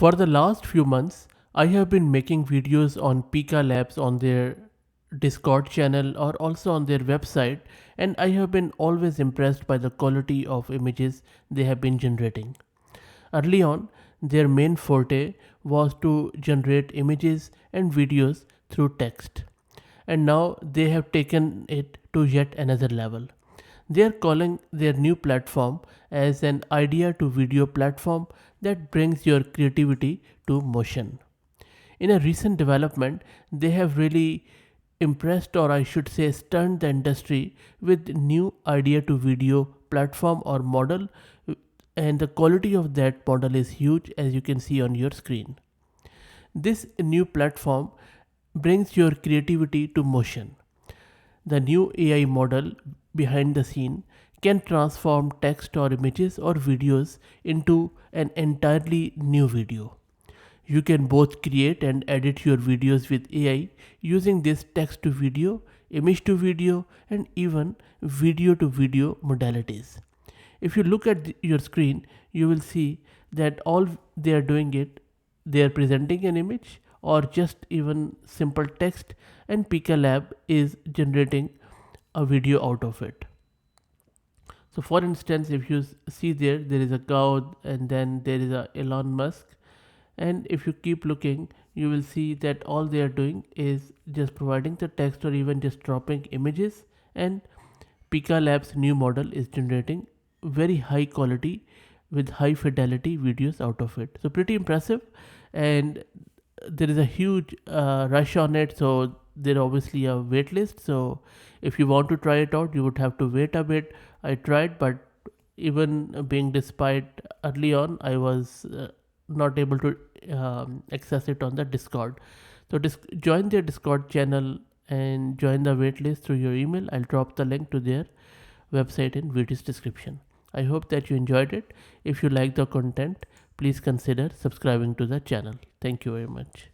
For the last few months, I have been making videos on Pika Labs on their Discord channel or also on their website, and I have been always impressed by the quality of images they have been generating. Early on, their main forte was to generate images and videos through text, and now they have taken it to yet another level. They are calling their new platform as an idea to video platform that brings your creativity to motion. In a recent development, they have really impressed, or I should say stunned, the industry with new idea to video platform or model, and the quality of that model is huge, as you can see on your screen. This new platform brings your creativity to motion. The new AI model behind the scene can transform text or images or videos into an entirely new video. You can both create and edit your videos with AI using this text to video, image to video, and even video to video modalities. If you look at your screen, you will see that all they are doing it, they are presenting an image or just even simple text, and Pika Lab is generating a video out of it. So for instance, if you see there is a cow and then there is a Elon Musk, and if you keep looking, you will see that all they are doing is just providing the text or even just dropping images, and Pika Labs new model is generating very high quality with high fidelity videos out of it. So pretty impressive, and there is a huge rush on it, so there obviously a wait list. So if you want to try it out, you would have to wait a bit. I tried, but even being despite early on, I was not able to access it on the Discord. So join their Discord channel and join the waitlist through your email. I'll drop the link to their website in video's description. I hope that you enjoyed it. If you like the content, please consider subscribing to the channel. Thank you very much.